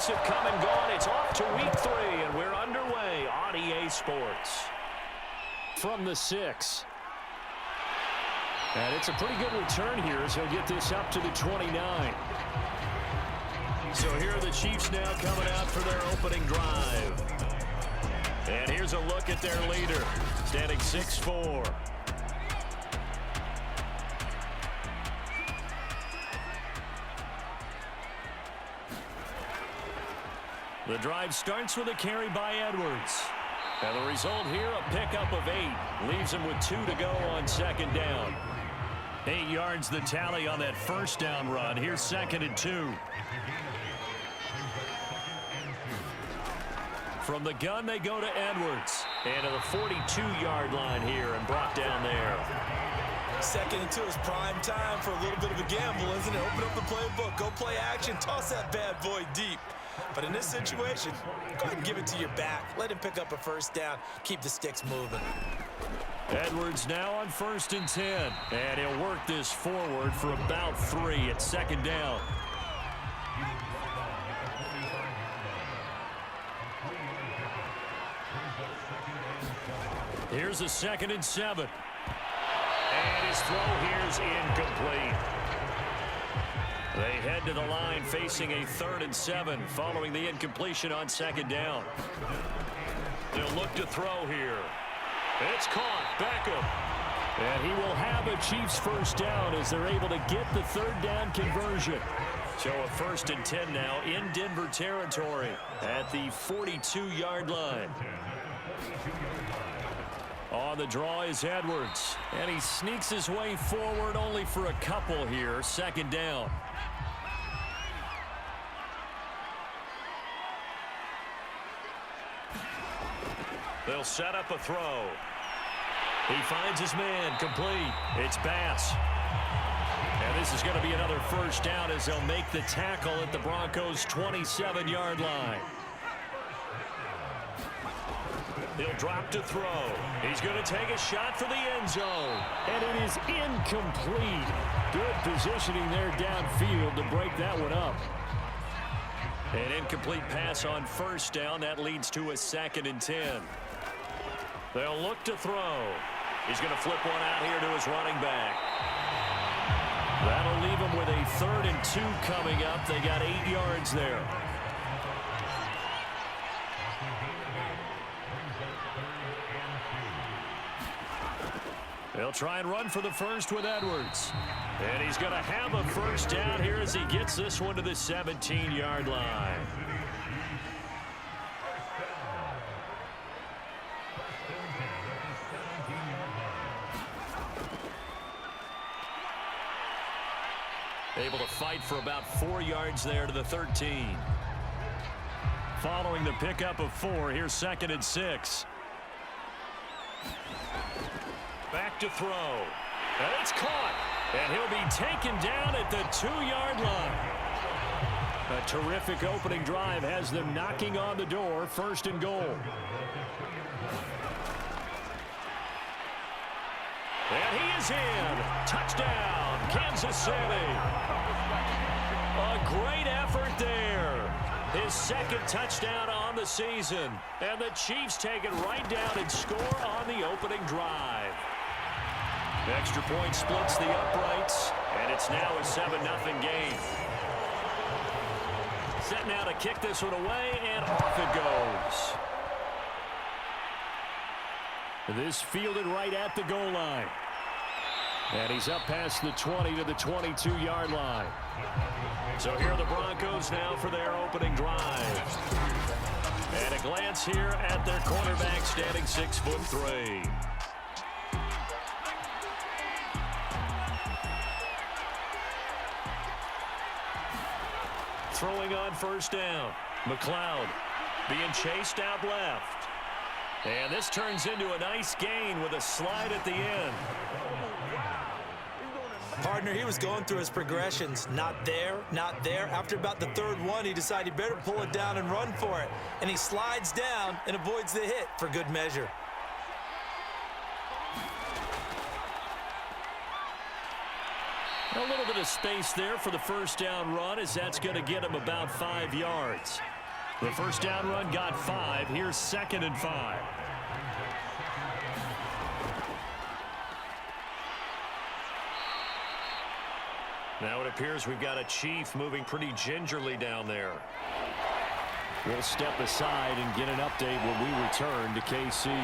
weeks have come and gone. It's off to week 3, and we're underway on EA Sports. From the 6. And it's a pretty good return here as he'll get this up to the 29. So here are the Chiefs now coming out for their opening drive. And here's a look at their leader, standing 6'4". The drive starts with a carry by Edwards. And the result here, a pickup of 8. Leaves him with 2 to go on second down. 8 yards the tally on that first down run. Here's 2nd and 2. From the gun, they go to Edwards. And to the 42-yard line here and brought down there. 2nd and 2 is prime time for a little bit of a gamble, isn't it? Open up the playbook, go play action, toss that bad boy deep. But in this situation, go ahead and give it to your back. Let him pick up a first down. Keep the sticks moving. Edwards now on 1st and 10. And he'll work this forward for about 3 at 2nd down. Here's a 2nd and 7. And his throw here's incomplete. They head to the line facing a 3rd and 7 following the incompletion on 2nd down. They'll look to throw here. It's caught. Beckham. And he will have a Chiefs first down as they're able to get the 3rd down conversion. So a 1st and 10 now in Denver territory at the 42-yard line. On the draw is Edwards. And he sneaks his way forward only for a couple here. 2nd down. They'll set up a throw. He finds his man, complete. It's Bass. And this is going to be another first down as they'll make the tackle at the Broncos' 27-yard line. He'll drop to throw. He's going to take a shot for the end zone. And it is incomplete. Good positioning there downfield to break that one up. An incomplete pass on first down. That leads to a 2nd and 10. They'll look to throw. He's going to flip one out here to his running back. That'll leave him with a 3rd and 2 coming up. They got 8 yards there. They'll try and run for the first with Edwards. And he's going to have a first down here as he gets this one to the 17-yard line. Able to fight for about 4 yards there to the 13. Following the pickup of 4, here's 2nd and 6. Back to throw. And it's caught. And he'll be taken down at the 2-yard line. A terrific opening drive has them knocking on the door. 1st and goal. And he is in. Touchdown, Kansas City. A great effort there. His 2nd touchdown on the season. And the Chiefs take it right down and score on the opening drive. Extra point splits the uprights, and it's now a 7-0 game. Set now to kick this one away, and off it goes. This fielded right at the goal line. And he's up past the 20 to the 22-yard line. So here are the Broncos now for their opening drive. And a glance here at their quarterback standing 6'3". Throwing on first down. McLeod being chased out left. And this turns into a nice gain with a slide at the end. Partner, he was going through his progressions. Not there, not there. After about the 3rd one, he decided he better pull it down and run for it. And he slides down and avoids the hit for good measure. A little bit of space there for the first down run, as that's going to get him about 5 yards. The first down run got 5. Here's 2nd and 5. Now it appears we've got a Chief moving pretty gingerly down there. We'll step aside and get an update when we return to KC.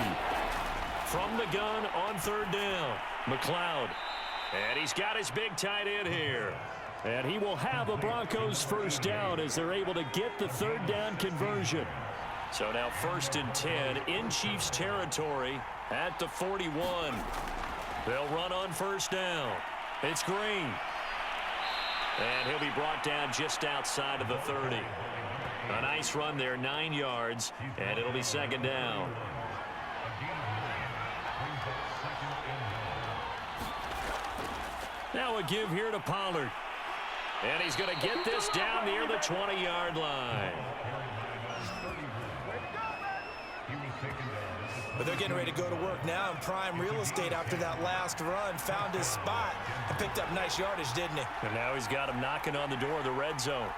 From the gun on 3rd down, McLeod. And he's got his big tight end here. And he will have a Broncos first down as they're able to get the 3rd down conversion. So now 1st and 10 in Chiefs territory at the 41. They'll run on 1st down. It's Green. And he'll be brought down just outside of the 30. A nice run there, 9 yards, and it'll be 2nd down. Now a give here to Pollard. And he's going to get this down near the 20-yard line. But they're getting ready to go to work now in prime real estate after that last run. Found his spot and picked up nice yardage, didn't he? And now he's got him knocking on the door of the red zone.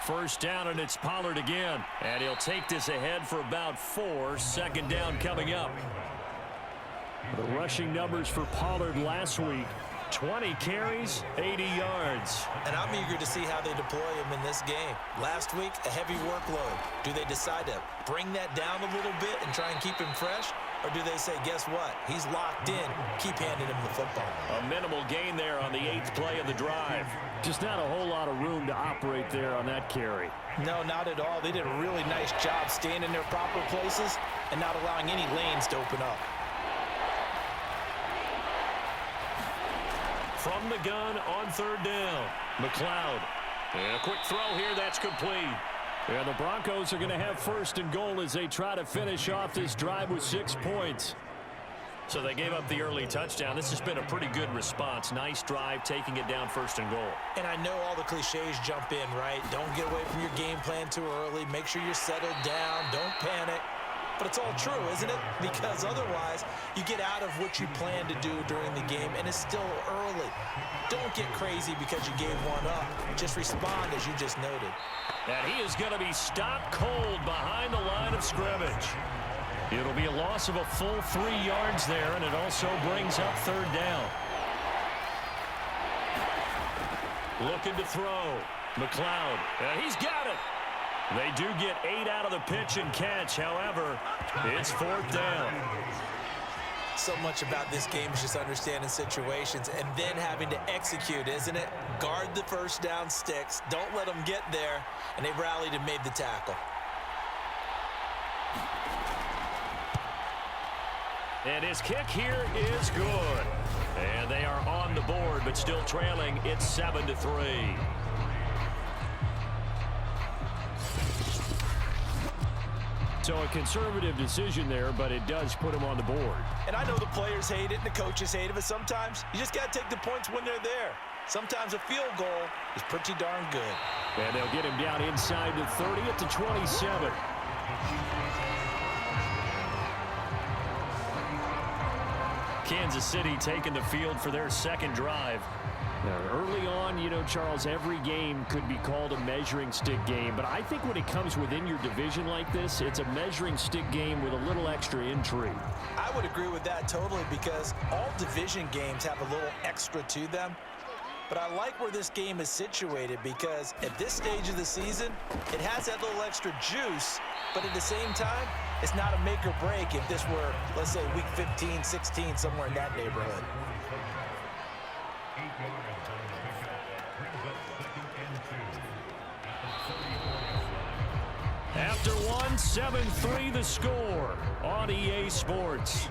First down, and it's Pollard again. And he'll take this ahead for about 4. 2nd down coming up. The rushing numbers for Pollard last week. 20 carries, 80 yards. And I'm eager to see how they deploy him in this game. Last week, a heavy workload. Do they decide to bring that down a little bit and try and keep him fresh? Or do they say, guess what? He's locked in. Keep handing him the football. A minimal gain there on the 8th play of the drive. Just not a whole lot of room to operate there on that carry. No, not at all. They did a really nice job staying in their proper places and not allowing any lanes to open up. From the gun on 3rd down, McLeod. And a quick throw here, that's complete. And the Broncos are going to have 1st and goal as they try to finish off this drive with 6 points. So they gave up the early touchdown. This has been a pretty good response. Nice drive, taking it down 1st and goal. And I know all the cliches jump in, right? Don't get away from your game plan too early. Make sure you're settled down. Don't panic. But it's all true, isn't it? Because otherwise, you get out of what you plan to do during the game, and it's still early. Don't get crazy because you gave one up. Just respond, as you just noted. And he is going to be stopped cold behind the line of scrimmage. It'll be a loss of a full 3 yards there, and it also brings up 3rd down. Looking to throw. McLeod, and he's got it. They do get 8 out of the pitch and catch. However, it's 4th down. So much about this game is just understanding situations and then having to execute, isn't it? Guard the first down sticks. Don't let them get there. And they rallied and made the tackle. And his kick here is good. And they are on the board, but still trailing. It's 7-3. So a conservative decision there, but it does put him on the board. And I know the players hate it and the coaches hate it, but sometimes you just got to take the points when they're there. Sometimes a field goal is pretty darn good. And they'll get him down inside the 30 at the 27. Kansas City taking the field for their 2nd drive. Now, early on, you know, Charles, every game could be called a measuring stick game. But I think when it comes within your division like this, it's a measuring stick game with a little extra intrigue. I would agree with that totally because all division games have a little extra to them. But I like where this game is situated because at this stage of the season, it has that little extra juice. But at the same time, it's not a make or break if this were, let's say, week 15, 16, somewhere in that neighborhood. After one, 7-3 the score on EA Sports.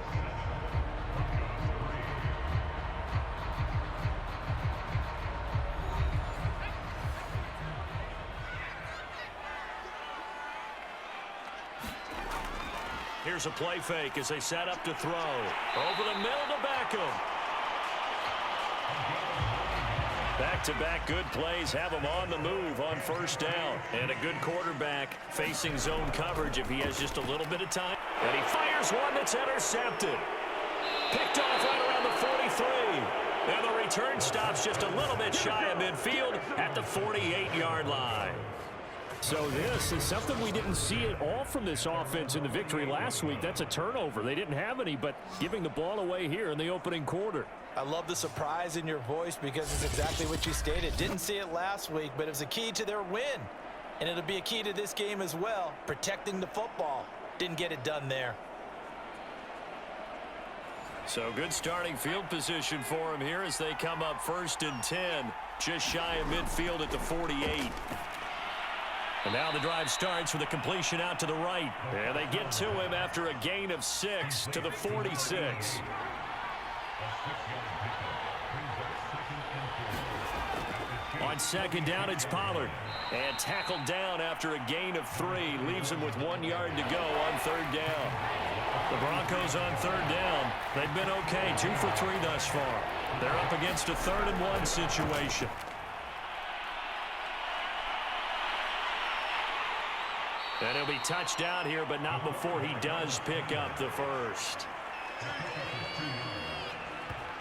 Here's a play fake as they set up to throw. Over the middle to Beckham. Back-to-back good plays have him on the move on 1st down. And a good quarterback facing zone coverage if he has just a little bit of time. And he fires one that's intercepted. Picked off right around the 43. And the return stops just a little bit shy of midfield at the 48-yard line. So this is something we didn't see at all from this offense in the victory last week. That's a turnover. They didn't have any, but giving the ball away here in the opening quarter. I love the surprise in your voice because it's exactly what you stated. Didn't see it last week, but it was a key to their win. And it'll be a key to this game as well, protecting the football. Didn't get it done there. So good starting field position for him here as they come up 1st and 10, just shy of midfield at the 48. And now the drive starts with a completion out to the right. And they get to him after a gain of 6 to the 46. On 2nd down, it's Pollard. And tackled down after a gain of 3. Leaves him with 1 yard to go on 3rd down. The Broncos on 3rd down. They've been okay, 2 for 3 thus far. They're up against a 3rd and 1 situation. And he'll be touched down here, but not before he does pick up the first.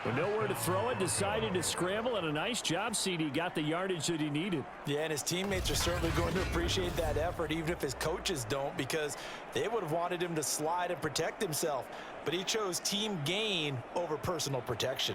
With nowhere to throw it, decided to scramble, and a nice job, CD. Got the yardage that he needed. Yeah, and his teammates are certainly going to appreciate that effort, even if his coaches don't, because they would have wanted him to slide and protect himself. But he chose team gain over personal protection.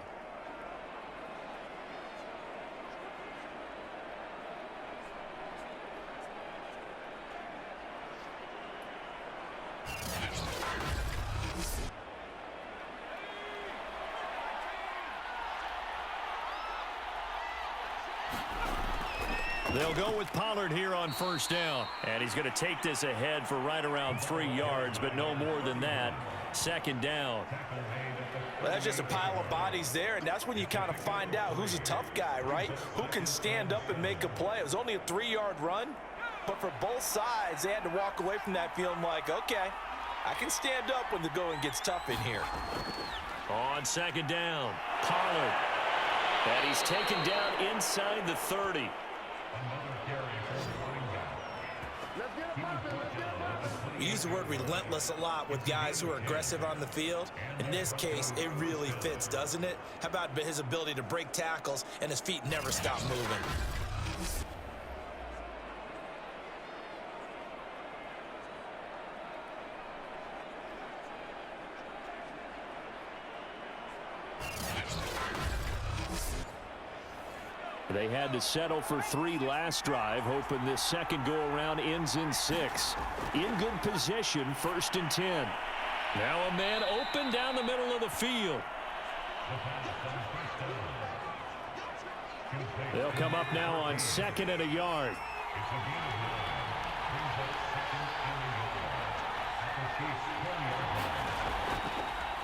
They'll go with Pollard here on 1st down. And he's going to take this ahead for right around 3 yards, but no more than that. 2nd down. Well, that's just a pile of bodies there, and that's when you kind of find out who's a tough guy, right? Who can stand up and make a play. It was only a 3-yard run, but for both sides, they had to walk away from that feeling like, okay, I can stand up when the going gets tough in here. On 2nd down, Pollard. And he's taken down inside the 30. We use the word relentless a lot with guys who are aggressive on the field. In this case, it really fits, doesn't it? How about his ability to break tackles and his feet never stop moving? They had to settle for 3 last drive, hoping this second go-around ends in 6. In good position, 1st and 10. Now a man open down the middle of the field. They'll come up now on 2nd and a yard.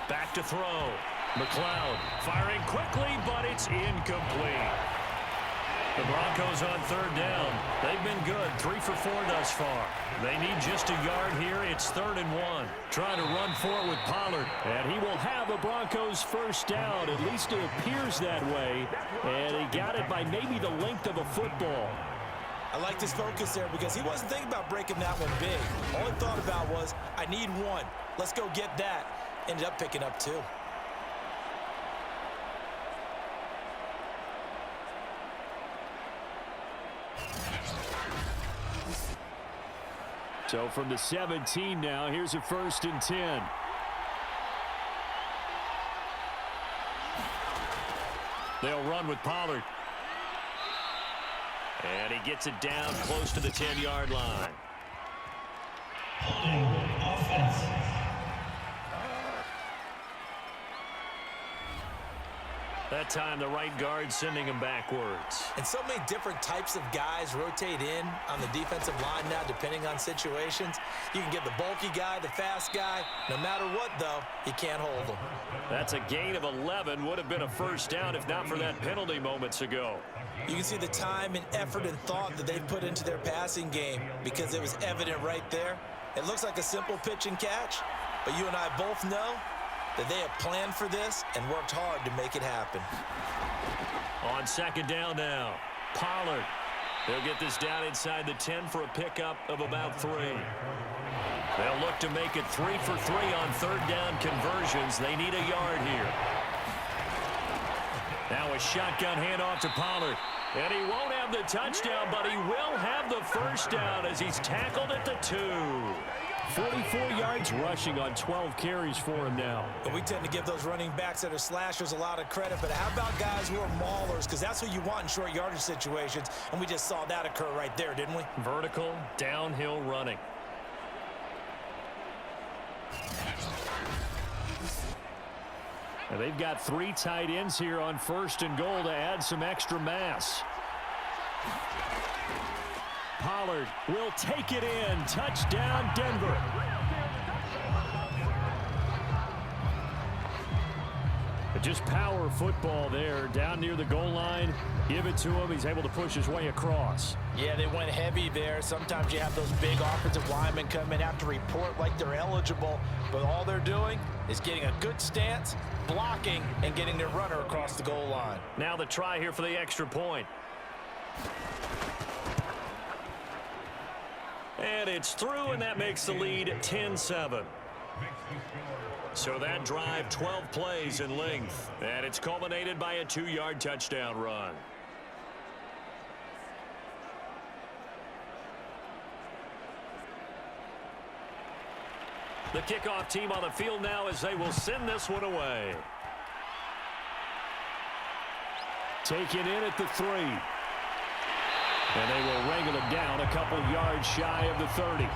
Back to throw. McLeod firing quickly, but it's incomplete. The Broncos on 3rd down. They've been good, 3 for 4 thus far. They need just a yard here. It's 3rd and 1. Trying to run for it with Pollard. And he will have a Broncos 1st down. At least it appears that way. And he got it by maybe the length of a football. I like his focus there because he wasn't thinking about breaking that one big. All he thought about was, I need 1. Let's go get that. Ended up picking up 2. So from the 17 now, here's a 1st and 10. They'll run with Pollard. And he gets it down close to the 10-yard line. Offense. That time, the right guard sending him backwards. And so many different types of guys rotate in on the defensive line now, depending on situations. You can get the bulky guy, the fast guy. No matter what, though, you can't hold them. That's a gain of 11. Would have been a 1st down if not for that penalty moments ago. You can see the time and effort and thought that they've put into their passing game because it was evident right there. It looks like a simple pitch and catch, but you and I both know that they have planned for this and worked hard to make it happen. On 2nd down now, Pollard. They'll get this down inside the 10 for a pickup of about 3. They'll look to make it 3 for 3 on third down conversions. They need a yard here. Now a shotgun handoff to Pollard. And he won't have the touchdown, but he will have the first down as he's tackled at the 2. 44 yards rushing on 12 carries for him now. And we tend to give those running backs that are slashers a lot of credit, but how about guys who are maulers? Because that's who you want in short yardage situations, and we just saw that occur right there, didn't we? Vertical, downhill running. And they've got 3 tight ends here on 1st and goal to add some extra mass. Pollard will take it in. Touchdown, Denver. Just power football there down near the goal line. Give it to him. He's able to push his way across. Yeah, they went heavy there. Sometimes you have those big offensive linemen come in, have to report like they're eligible, but all they're doing is getting a good stance, blocking, and getting their runner across the goal line. Now the try here for the extra point. And it's through, and that makes the lead 10-7. So that drive, 12 plays in length. And it's culminated by a 2-yard touchdown run. The kickoff team on the field now as they will send this one away. Taken in at the 3. And they will wrangle it down a couple yards shy of the 30.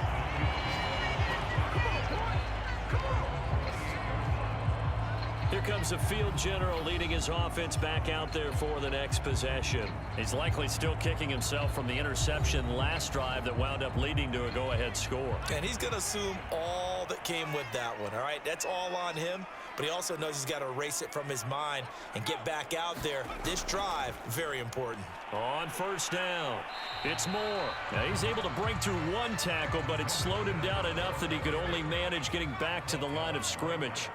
Here comes the field general leading his offense back out there for the next possession. He's likely still kicking himself from the interception last drive that wound up leading to a go-ahead score. And he's going to assume all that came with that one, all right? That's all on him, but he also knows he's got to erase it from his mind and get back out there. This drive, very important. On first down, it's Moore. Now he's able to break through one tackle, but it slowed him down enough that he could only manage getting back to the line of scrimmage.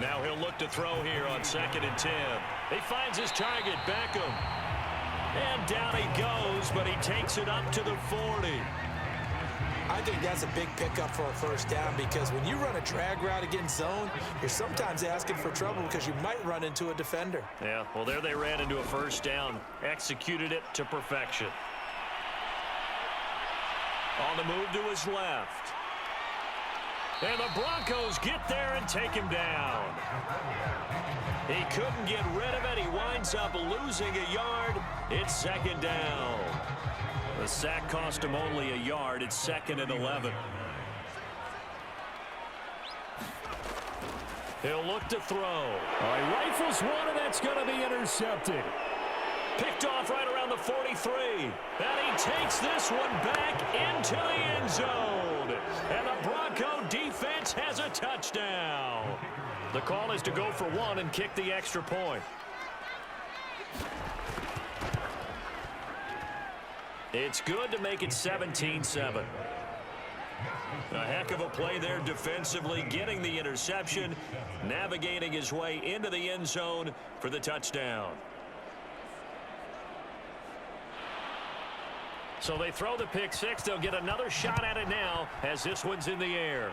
Now he'll look to throw here on 2nd and 10. He finds his target, Beckham. And down he goes, but he takes it up to the 40. I think that's a big pickup for a first down because when you run a drag route against zone, you're sometimes asking for trouble because you might run into a defender. Yeah, well, there they ran into a first down. Executed it to perfection. On the move to his left. And the Broncos get there and take him down. He couldn't get rid of it. He winds up losing a yard. It's 2nd down. The sack cost him only a yard. It's 2nd and 11. He'll look to throw. He rifles one, and that's going to be intercepted. Picked off right around the 43. And he takes this one back into the end zone. And the Bronco defense has a touchdown. The call is to go for 1 and kick the extra point. It's good to make it 17-7. A heck of a play there defensively, getting the interception, navigating his way into the end zone for the touchdown. So they throw the pick 6. They'll get another shot at it now as this one's in the air.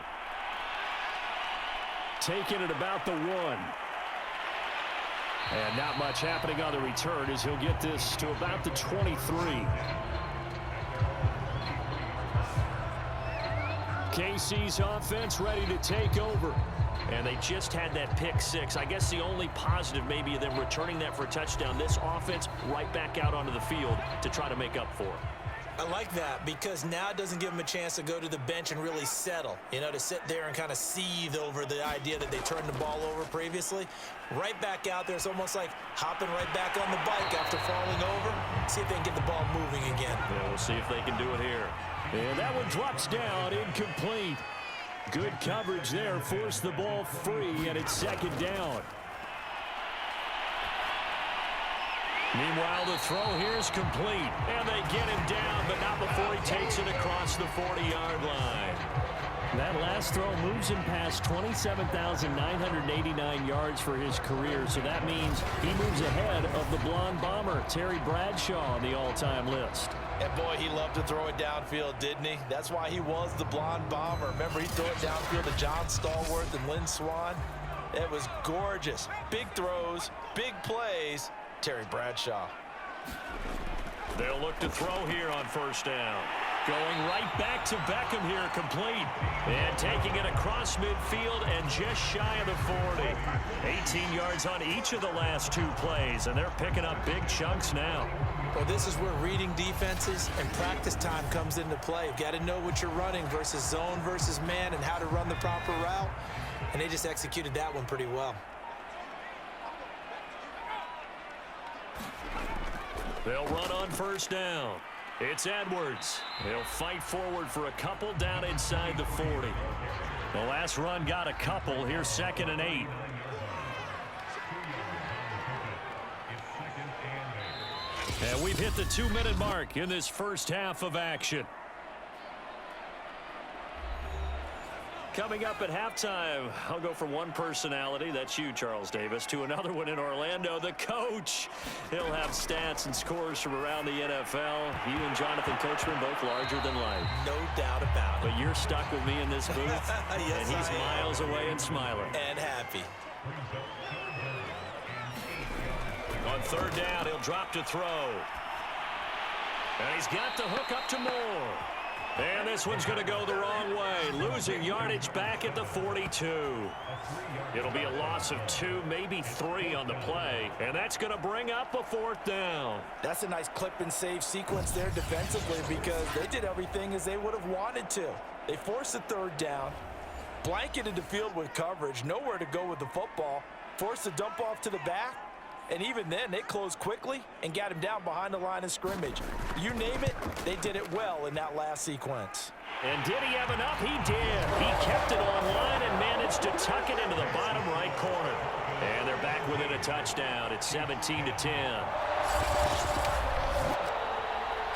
Taking it about the 1. And not much happening on the return as he'll get this to about the 23. KC's offense ready to take over. And they just had that pick 6. I guess the only positive maybe of them returning that for a touchdown. This offense right back out onto the field to try to make up for it. I like that because now it doesn't give them a chance to go to the bench and really settle, you know, to sit there and kind of seethe over the idea that they turned the ball over previously. Right back out there, it's almost like hopping right back on the bike after falling over. See if they can get the ball moving again. Yeah, we'll see if they can do it here. And that one drops down, incomplete. Good coverage there, forced the ball free, and it's 2nd down. Meanwhile, the throw here is complete. And they get him down, but not before he takes it across the 40-yard line. That last throw moves him past 27,989 yards for his career, so that means he moves ahead of the blonde bomber, Terry Bradshaw, on the all-time list. And boy, he loved to throw it downfield, didn't he? That's why he was the blonde bomber. Remember, he'd throw it downfield to John Stallworth and Lynn Swann. It was gorgeous. Big throws, big plays. Terry Bradshaw. They'll look to throw here on first down. Going right back to Beckham here, complete. And taking it across midfield and just shy of the 40. 18 yards on each of the last two plays, and they're picking up big chunks now. Well, this is where reading defenses and practice time comes into play. You've got to know what you're running versus zone versus man and how to run the proper route. And they just executed that one pretty well. They'll run on first down. It's Edwards. He'll fight forward for a couple down inside the 40. The last run got a couple. Here's 2nd and 8. And we've hit the 2-minute mark in this first half of action. Coming up at halftime, I'll go from one personality, that's you, Charles Davis, to another one in Orlando, the coach. He'll have stats and scores from around the NFL. You and Jonathan Coachman both larger than life. No doubt about it. But you're stuck with me in this booth, yes, and he's miles away and smiling. And happy. On third down, he'll drop to throw. And he's got the hook up to Moore. And this one's going to go the wrong way. Losing yardage back at the 42. It'll be a loss of 2, maybe 3 on the play. And that's going to bring up a 4th down. That's a nice clip and save sequence there defensively because they did everything as they would have wanted to. They forced the 3rd down, blanketed the field with coverage, nowhere to go with the football, forced the dump off to the back. And even then, they closed quickly and got him down behind the line of scrimmage. You name it, they did it well in that last sequence. And did he have enough? He did. He kept it online and managed to tuck it into the bottom right corner. And they're back within a touchdown. It's 17-10.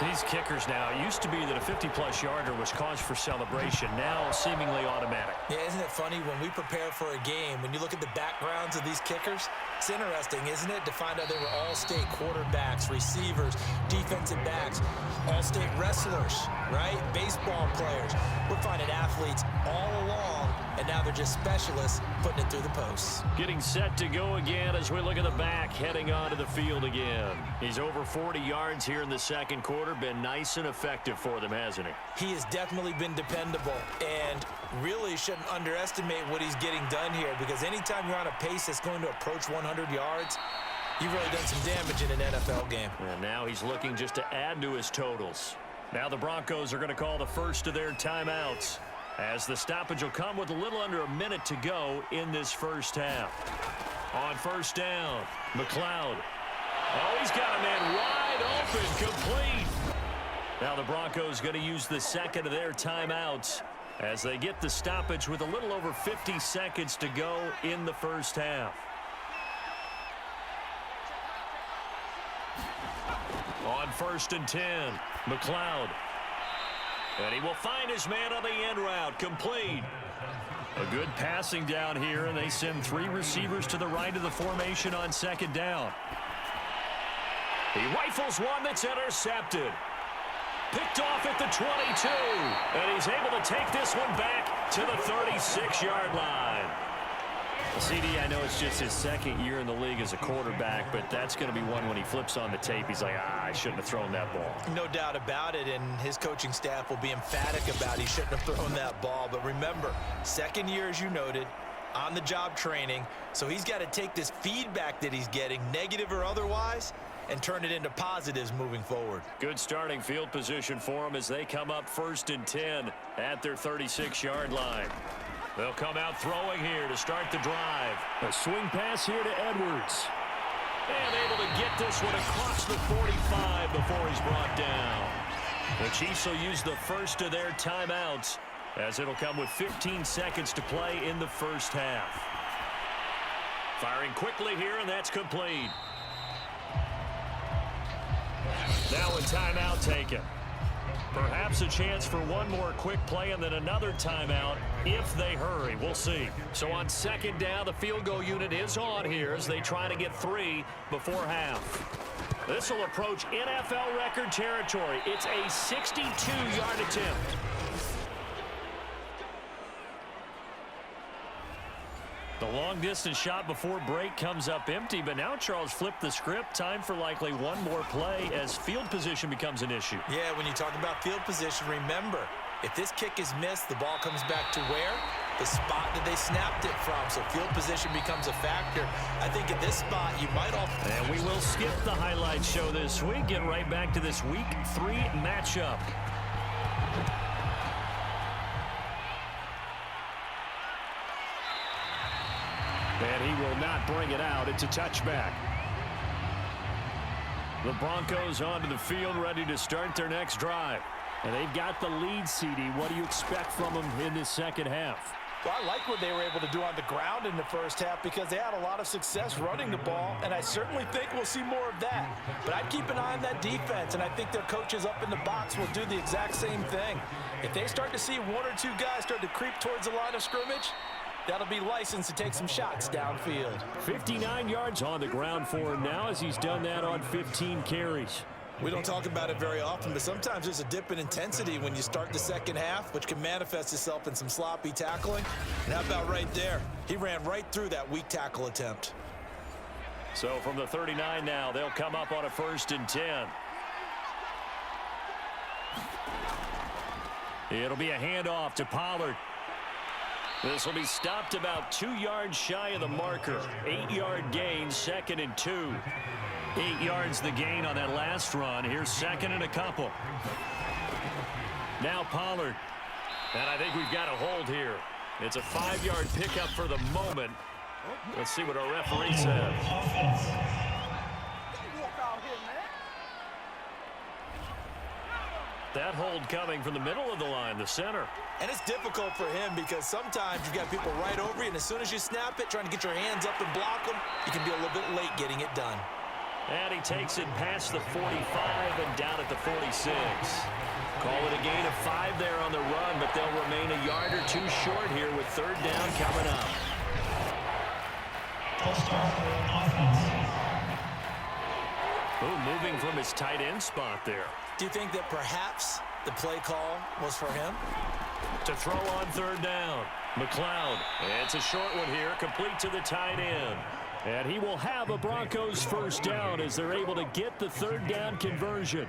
These kickers now, it used to be that a 50-plus yarder was cause for celebration, now seemingly automatic. Yeah, isn't it funny when we prepare for a game, when you look at the backgrounds of these kickers, it's interesting, isn't it, to find out they were all-state quarterbacks, receivers, defensive backs, all-state wrestlers, right? Baseball players. We're finding athletes all along, and now they're just specialists putting it through the posts. Getting set to go again as we look at the back, heading onto the field again. He's over 40 yards here in the second quarter. Been nice and effective for them, hasn't he? He has definitely been dependable and really shouldn't underestimate what he's getting done here because anytime you're on a pace that's going to approach 100 yards, you've really done some damage in an NFL game. And now he's looking just to add to his totals. Now the Broncos are going to call the first of their timeouts as the stoppage will come with a little under a minute to go in this first half. On first down, McLeod. Oh, he's got a man wide open, complete. Now the Broncos going to use the second of their timeouts as they get the stoppage with a little over 50 seconds to go in the first half. On 1st and 10, McLeod. And he will find his man on the end route, complete. A good passing down here, and they send 3 receivers to the right of the formation on 2nd down. He rifles one that's intercepted. Picked off at the 22. And he's able to take this one back to the 36-yard line. CD, I know it's just his second year in the league as a quarterback, but that's going to be one when he flips on the tape. He's like, I shouldn't have thrown that ball. No doubt about it, and his coaching staff will be emphatic about he shouldn't have thrown that ball. But remember, second year, as you noted, on-the-job training, so he's got to take this feedback that he's getting, negative or otherwise, and turn it into positives moving forward. Good starting field position for them as they come up 1st and 10 at their 36-yard line. They'll come out throwing here to start the drive. A swing pass here to Edwards. And able to get this one across the 45 before he's brought down. The Chiefs will use the first of their timeouts as it'll come with 15 seconds to play in the first half. Firing quickly here, and that's complete. timeout taken. Perhaps a chance for one more quick play and then another timeout if they hurry. We'll see. So on second down, the field goal unit is on here as they try to get 3 before half. This will approach NFL record territory. It's a 62-yard attempt. The long-distance shot before break comes up empty, but now Charles flipped the script. Time for likely one more play as field position becomes an issue. Yeah, when you talk about field position, remember, if this kick is missed, the ball comes back to where? The spot that they snapped it from. So field position becomes a factor. I think at this spot, you might all... And we will skip the highlight show this week. Get right back to this Week 3 matchup. And he will not bring it out. It's a touchback. The Broncos onto the field, ready to start their next drive. And they've got the lead, CD. What do you expect from them in this second half? Well, I like what they were able to do on the ground in the first half because they had a lot of success running the ball, and I certainly think we'll see more of that. But I'd keep an eye on that defense, and I think their coaches up in the box will do the exact same thing. If they start to see one or two guys start to creep towards the line of scrimmage, that'll be licensed to take some shots downfield. 59 yards on the ground for him now as he's done that on 15 carries. We don't talk about it very often, but sometimes there's a dip in intensity when you start the second half, which can manifest itself in some sloppy tackling. And how about right there? He ran right through that weak tackle attempt. So from the 39 now, they'll come up on a 1st and 10. It'll be a handoff to Pollard. This will be stopped about 2 yards shy of the marker. 8-yard gain, 2nd and 2. 8 yards the gain on that last run. Here's 2nd and a couple. Now Pollard. And I think we've got a hold here. It's a 5-yard pickup for the moment. Let's see what our referee says. That hold coming from the middle of the line, the center. And it's difficult for him because sometimes you've got people right over you, and as soon as you snap it, trying to get your hands up and block them, you can be a little bit late getting it done. And he takes it past the 45 and down at the 46. Call it a gain of 5 there on the run, but they'll remain a yard or two short here with 3rd down coming up. Ooh, moving from his tight end spot there. Do you think that perhaps the play call was for him? To throw on 3rd down. McLeod. It's a short one here, complete to the tight end. And he will have a Broncos 1st down as they're able to get the 3rd down conversion.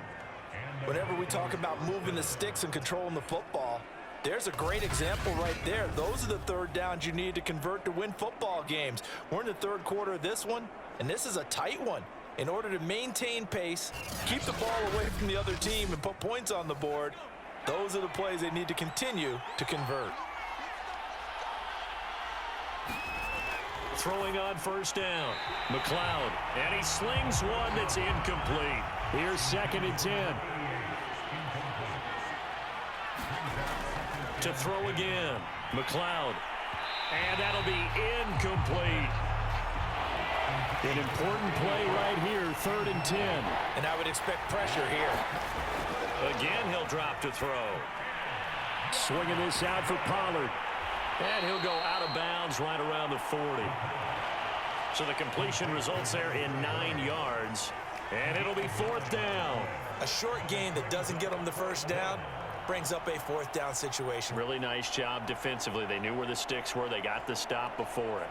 Whenever we talk about moving the sticks and controlling the football, there's a great example right there. Those are the 3rd downs you need to convert to win football games. We're in the 3rd quarter of this one, and this is a tight one. In order to maintain pace, keep the ball away from the other team, and put points on the board, those are the plays they need to continue to convert. Throwing on 1st down. McLeod. And he slings one that's incomplete. Here's 2nd and 10. To throw again. McLeod. And that'll be incomplete. An important play right here, 3rd and 10. And I would expect pressure here. Again, he'll drop to throw. Swinging this out for Pollard. And he'll go out of bounds right around the 40. So the completion results there in 9 yards. And it'll be 4th down. A short gain that doesn't get them the 1st down brings up a 4th down situation. Really nice job defensively. They knew where the sticks were. They got the stop before it.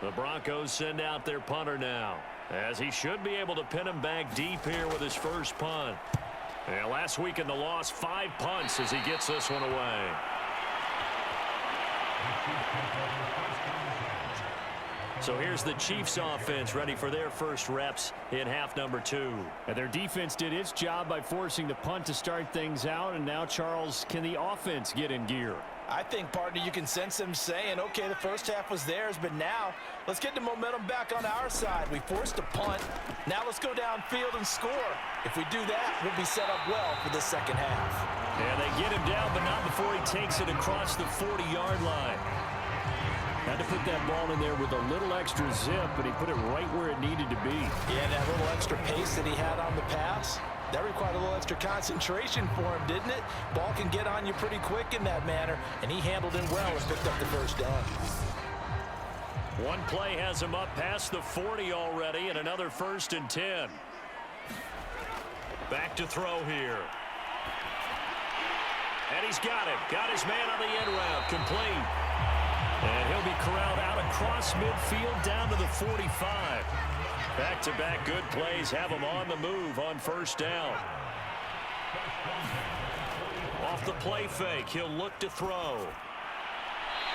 The Broncos send out their punter now, as he should be able to pin him back deep here with his first punt. And last week in the loss, 5 punts as he gets this one away. So here's the Chiefs offense ready for their first reps in half number 2. And their defense did its job by forcing the punt to start things out. And now, Charles, can the offense get in gear? I think, partner, you can sense them saying, okay, the first half was theirs, but now let's get the momentum back on our side. We forced a punt. Now let's go downfield and score. If we do that, we'll be set up well for the second half. And they get him down, but not before he takes it across the 40-yard line. Had to put that ball in there with a little extra zip, but he put it right where it needed to be. Yeah, that little extra pace that he had on the pass, that required a little extra concentration for him, didn't it? Ball can get on you pretty quick in that manner, and he handled it well and picked up the first down. One play has him up past the 40 already, and another 1st and 10. Back to throw here. And he's got him. Got his man on the end route. Complete. And he'll be corralled out across midfield down to the 45. Back-to-back good plays have him on the move on first down. Off the play fake, he'll look to throw.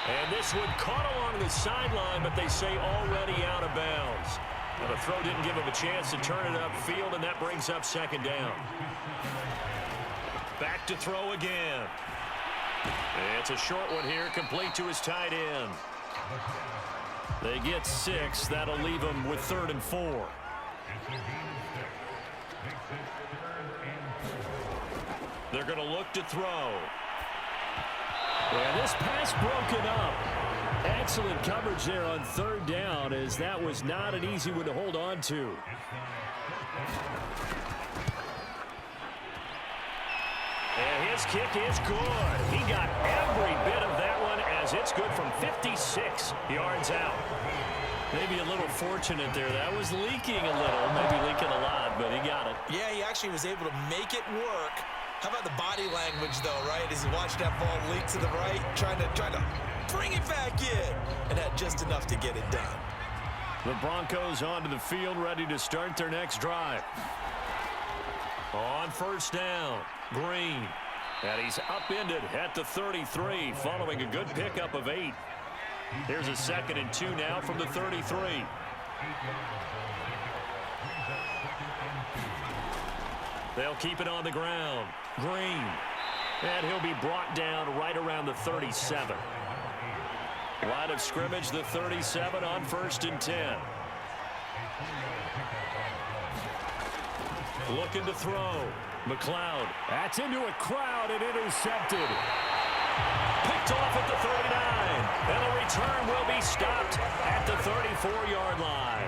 And this one caught along the sideline, but they say already out of bounds. Now the throw didn't give him a chance to turn it upfield, and that brings up second down. Back to throw again. It's a short one here, complete to his tight end. They get 6. That'll leave them with 3rd and 4. They're going to look to throw. And this pass broken up. Excellent coverage there on 3rd down, as that was not an easy one to hold on to. And his kick is good. He got every bit of that one, as it's good from 56 yards out. Maybe a little fortunate there. That was leaking a little, maybe leaking a lot, but he got it. Yeah, he actually was able to make it work. How about the body language, though, right? As he watched that ball leak to the right, trying to bring it back in, and had just enough to get it done. The Broncos onto the field, ready to start their next drive. On first down, Green. And he's upended at the 33, following a good pickup of 8. Here's a 2nd and 2 now from the 33. They'll keep it on the ground. Green. And he'll be brought down right around the 37. Line of scrimmage, the 37 on 1st and 10. Looking to throw. McLeod. That's into a crowd and intercepted. Picked off at the 39. And the return will be stopped at the 34-yard line.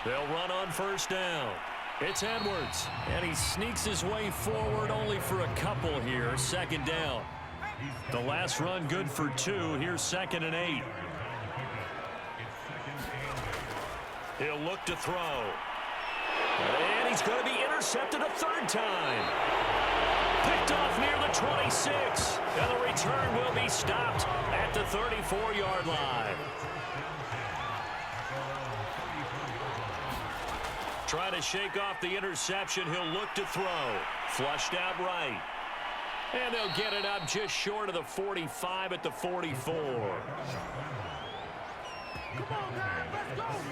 They'll run on first down. It's Edwards. And he sneaks his way forward only for a couple here. 2nd down. The last run good for 2. Here's 2nd and 8. He'll look to throw. And he's going to be intercepted a 3rd time. Picked off near the 26. And the return will be stopped at the 34-yard line. Try to shake off the interception. He'll look to throw. Flushed out right. And they'll get it up just short of the 45 at the 44.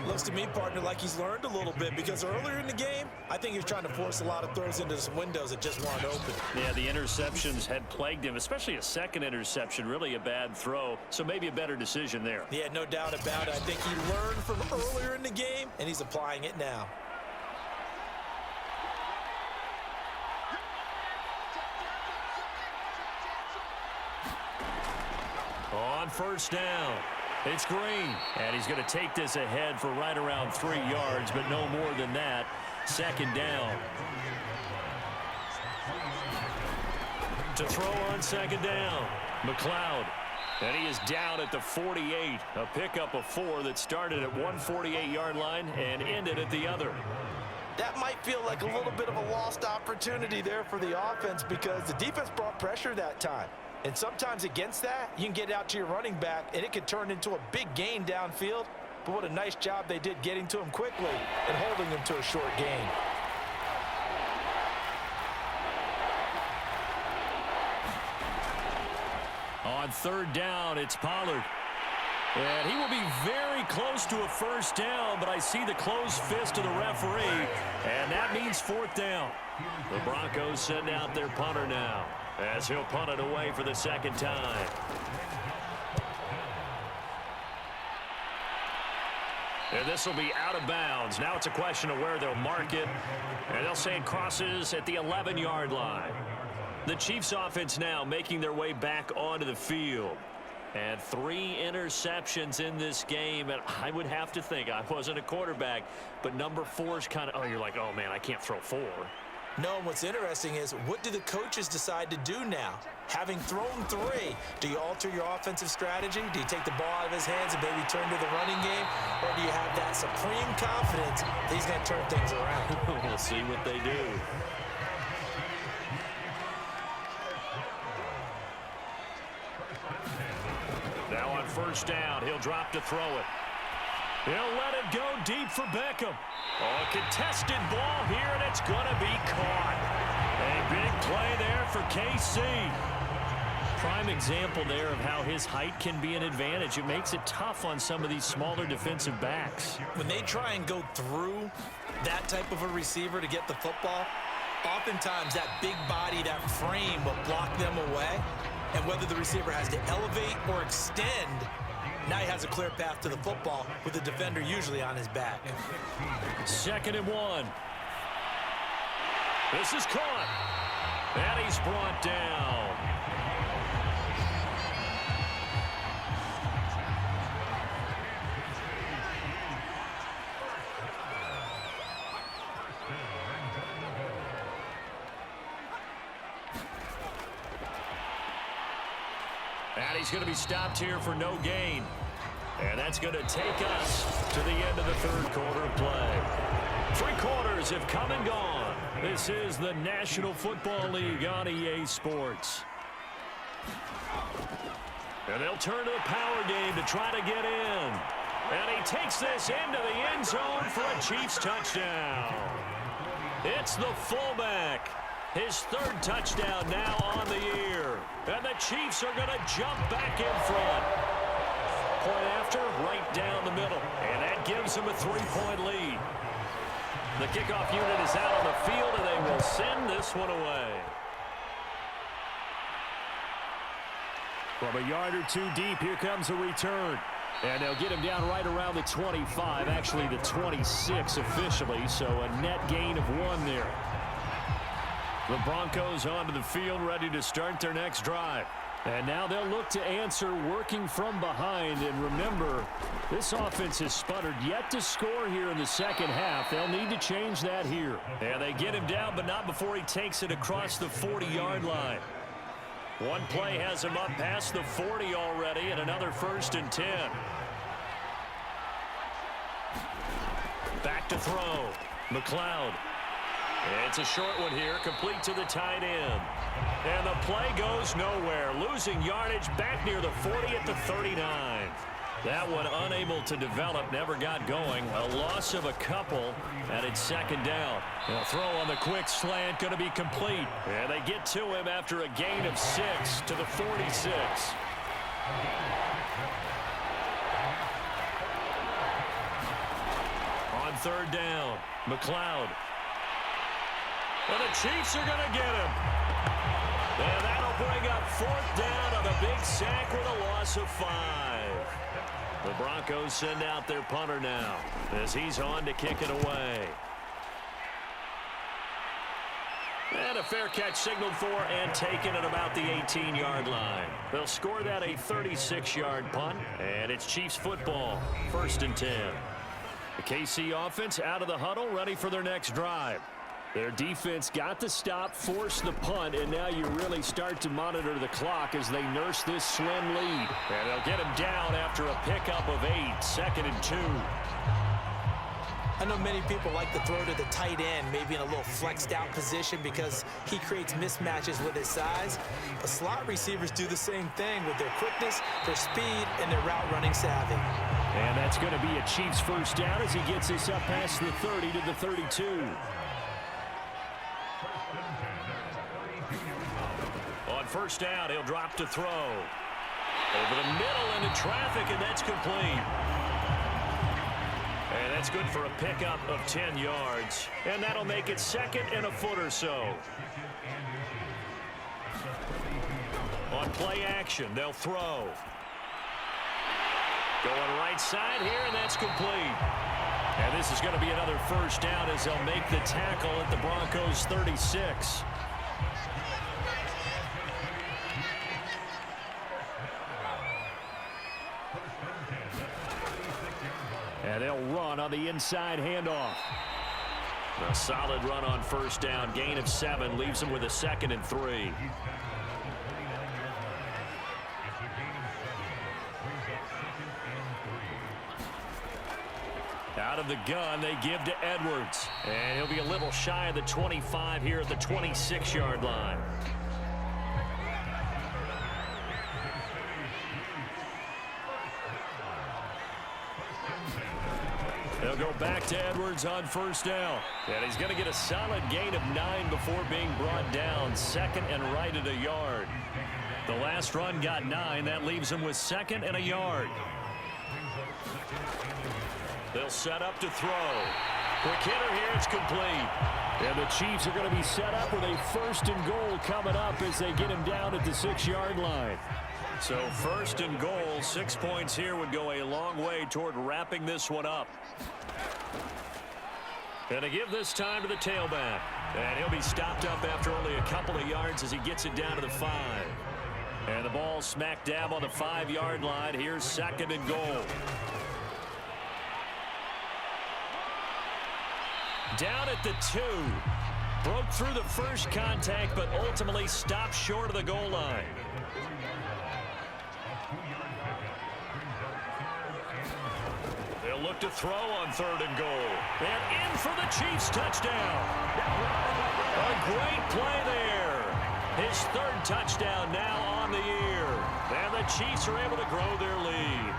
Looks to me, partner, like he's learned a little bit, because earlier in the game, I think he was trying to force a lot of throws into some windows that just weren't open. Yeah, the interceptions had plagued him, especially a 2nd interception, really a bad throw, so maybe a better decision there. Yeah, no doubt about it. I think he learned from earlier in the game, and he's applying it now. On first down, it's Green. And he's going to take this ahead for right around 3 yards, but no more than that. 2nd down. To throw on 2nd down, McLeod. And he is down at the 48. A pickup of 4 that started at one 48-yard line and ended at the other. That might feel like a little bit of a lost opportunity there for the offense, because the defense brought pressure that time. And sometimes against that, you can get out to your running back, and it could turn into a big gain downfield. But what a nice job they did getting to him quickly and holding him to a short gain. On third down, it's Pollard. And he will be very close to a first down, but I see the closed fist of the referee, and that means fourth down. The Broncos send out their punter now, as he'll punt it away for the second time. And this will be out of bounds. Now it's a question of where they'll mark it, and they'll say it crosses at the 11-yard line. The Chiefs offense now making their way back onto the field. And 3 interceptions in this game, and I would have to think, I wasn't a quarterback, but number 4 is kind of, oh, you're like, oh, man, I can't throw 4. No, what's interesting is, what do the coaches decide to do now? Having thrown 3, do you alter your offensive strategy? Do you take the ball out of his hands and maybe turn to the running game? Or do you have that supreme confidence that he's going to turn things around? We'll see what they do. Now on first down, he'll drop to throw it. He'll let it go deep for Beckham. Oh, a contested ball here, and it's going to be caught. A big play there for KC. Prime example there of how his height can be an advantage. It makes it tough on some of these smaller defensive backs. When they try and go through that type of a receiver to get the football, oftentimes that big body, that frame will block them away. And whether the receiver has to elevate or extend, now he has a clear path to the football with the defender usually on his back. 2nd and 1. This is caught. And he's brought down. And he's going to be stopped here for no gain. And that's going to take us to the end of the third quarter of play. 3 quarters have come and gone. This is the National Football League on EA Sports. And they'll turn to the power game to try to get in. And he takes this into the end zone for a Chiefs touchdown. It's the fullback. His 3rd touchdown now on the year. And the Chiefs are going to jump back in front. Point after, right down the middle. And that gives them a 3-point lead. The kickoff unit is out on the field, and they will send this one away. From a yard or 2 deep, here comes a return. And they'll get him down right around the 25, actually the 26 officially, so a net gain of 1 there. The Broncos onto the field, ready to start their next drive. And now they'll look to answer working from behind. And remember, this offense has sputtered yet to score here in the second half. They'll need to change that here. And they get him down, but not before he takes it across the 40-yard line. One play has him up past the 40 already, and another 1st and 10. Back to throw. McLeod. It's a short one here, complete to the tight end. And the play goes nowhere, losing yardage back near the 40 at the 39. That one unable to develop, never got going. A loss of a couple, and it's 2nd down. They'll throw on the quick slant, going to be complete. And they get to him after a gain of 6 to the 46. On 3rd down, McLeod. And the Chiefs are going to get him. And that'll bring up 4th down on a big sack with a loss of 5. The Broncos send out their punter now as he's on to kick it away. And a fair catch signaled for and taken at about the 18-yard line. They'll score that a 36-yard punt, and it's Chiefs football, 1st and 10. The KC offense out of the huddle, ready for their next drive. Their defense got the stop, forced the punt, and now you really start to monitor the clock as they nurse this slim lead. And they'll get him down after a pickup of 8, 2nd and 2. I know many people like to throw to the tight end, maybe in a little flexed out position because he creates mismatches with his size. But slot receivers do the same thing with their quickness, their speed, and their route running savvy. And that's going to be a Chiefs 1st down as he gets this up past the 30 to the 32. On 1st down, he'll drop to throw. Over the middle into traffic, and that's complete. And that's good for a pickup of 10 yards. And that'll make it second and a foot or so. On play action, they'll throw. Going right side here, and that's complete. And this is going to be another first down as they'll make the tackle at the Broncos' 36. And they'll run on the inside handoff. A solid run on first down. Gain of 7 leaves them with a 2nd and 3. Out of the gun, they give to Edwards. And he'll be a little shy of the 25 here at the 26-yard line. They'll go back to Edwards on first down. And he's going to get a solid gain of 9 before being brought down. 2nd and right at a yard. The last run got 9. That leaves him with 2nd and a yard. They'll set up to throw. Quick hitter here, it's complete. And the Chiefs are going to be set up with a 1st and goal coming up as they get him down at the 6-yard line. So 1st and goal, 6 points here would go a long way toward wrapping this one up. And to give this time to the tailback. And he'll be stopped up after only a couple of yards as he gets it down to the 5. And the ball smack dab on the 5-yard line. Here's 2nd and goal. Down at the 2. Broke through the first contact, but ultimately stopped short of the goal line. They'll look to throw on 3rd and goal. And in for the Chiefs touchdown. A great play there. His 3rd touchdown now on the year. And the Chiefs are able to grow their lead.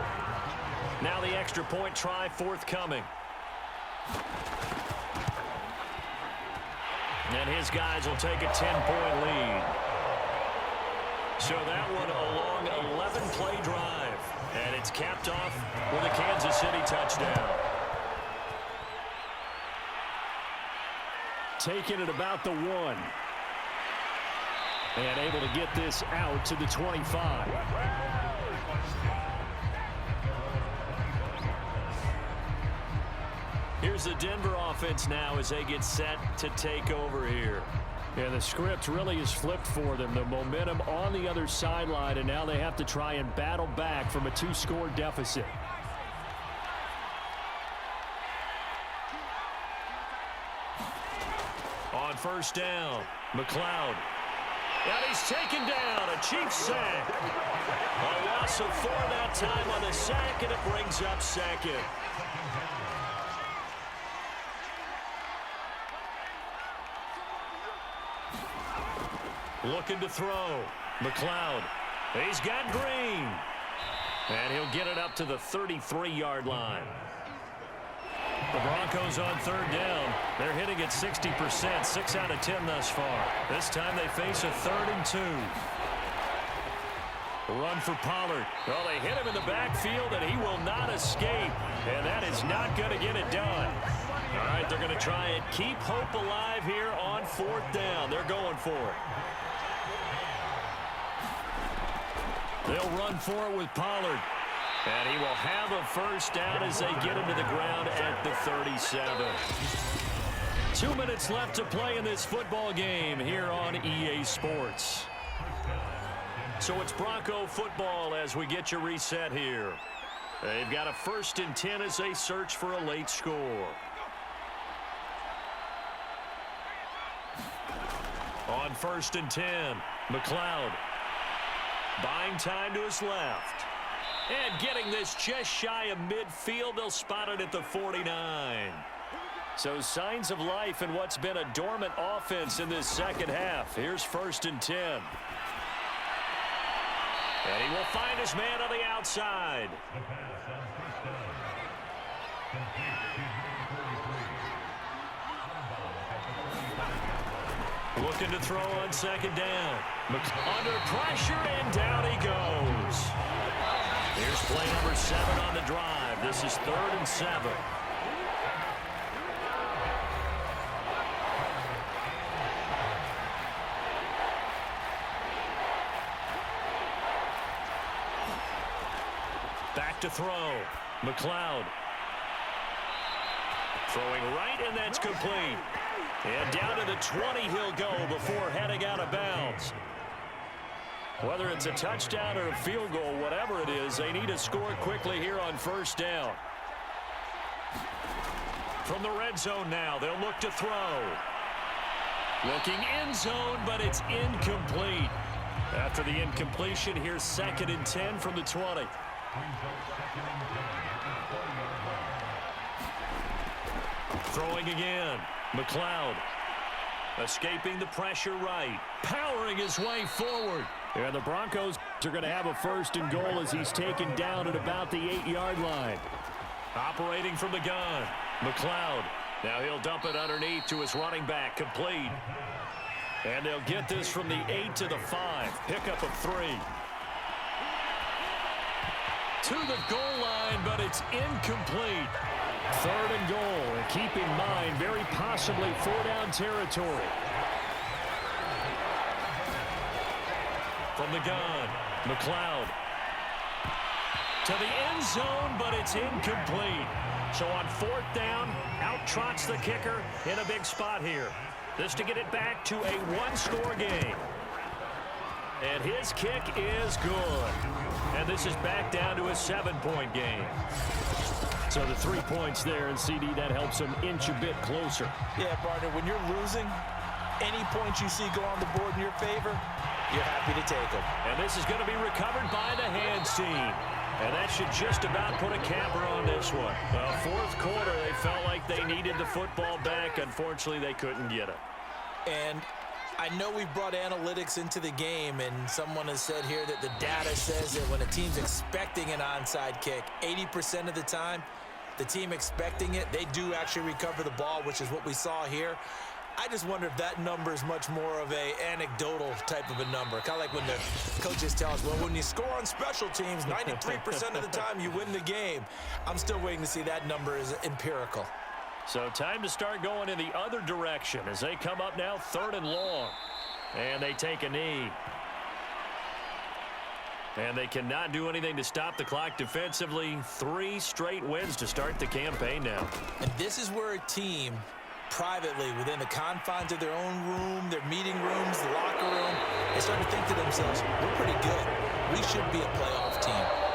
Now the extra point try forthcoming. And his guys will take a 10-point lead. So that one a long 11-play drive. And it's capped off with a Kansas City touchdown. Taking it about the 1. And able to get this out to the 25. Here's the Denver offense now as they get set to take over here. And the script really is flipped for them. The momentum on the other sideline, and now they have to try and battle back from a 2-score deficit. On first down, McLeod. And he's taken down. A Chiefs sack. A loss of 4 that time on the sack, and it brings up 2nd. Looking to throw. McLeod. He's got Green. And he'll get it up to the 33-yard line. The Broncos on 3rd down. They're hitting at 60%, 6 out of 10 thus far. This time they face a 3rd and 2. Run for Pollard. Well, they hit him in the backfield, and he will not escape. And that is not going to get it done. All right, they're going to try and keep hope alive here on 4th down. They're going for it. They'll run for it with Pollard. And he will have a first down as they get him to the ground at the 37. 2 minutes left to play in this football game here on EA Sports. So it's Bronco football as we get you reset here. They've got a 1st and 10 as they search for a late score. On 1st and 10, McLeod. Buying time to his left. And getting this just shy of midfield, they'll spot it at the 49. So signs of life in what's been a dormant offense in this second half. Here's 1st and 10. And he will find his man on the outside. Looking to throw on second down. Under pressure, and down he goes. Here's play number 7 on the drive. This is 3rd and 7. Back to throw. McLeod. Throwing right, and that's complete. And down to the 20 he'll go before heading out of bounds. Whether it's a touchdown or a field goal, whatever it is, they need to score quickly here on first down. From the red zone now, they'll look to throw. Looking end zone, but it's incomplete. After the incompletion, here's 2nd and 10 from the 20. Throwing again. McLeod. Escaping the pressure right. Powering his way forward. And the Broncos are going to have a 1st and goal as he's taken down at about the 8-yard line. Operating from the gun. McLeod. Now he'll dump it underneath to his running back. Complete. And they'll get this from the 8 to the 5. Pickup of 3. To the goal line, but it's incomplete. 3rd and goal. And keep in mind, very possibly 4-down territory. From the gun, McLeod. To the end zone, but it's incomplete. So on 4th down, out trots the kicker in a big spot here. This to get it back to a 1-score game. And his kick is good. And this is back down to a 7-point game. So the 3 points there, and CD, that helps him inch a bit closer. Yeah, partner, when you're losing, any points you see go on the board in your favor, you're happy to take them. And this is going to be recovered by the hands team. And that should just about put a capper on this one. Well, 4th quarter, they felt like they needed the football back. Unfortunately, they couldn't get it. And I know we've brought analytics into the game, and someone has said here that the data says that when a team's expecting an onside kick, 80% of the time, the team expecting it, they do actually recover the ball, which is what we saw here. I just wonder if that number is much more of a anecdotal type of a number. Kind of like when the coaches tell us, well, when you score on special teams, 93% of the time you win the game. I'm still waiting to see that number is empirical. So time to start going in the other direction as they come up now 3rd and long. And they take a knee. And they cannot do anything to stop the clock defensively. 3 straight wins to start the campaign now. And this is where a team privately, within the confines of their own room, their meeting rooms, the locker room, they start to think to themselves, we're pretty good. We should be a playoff team.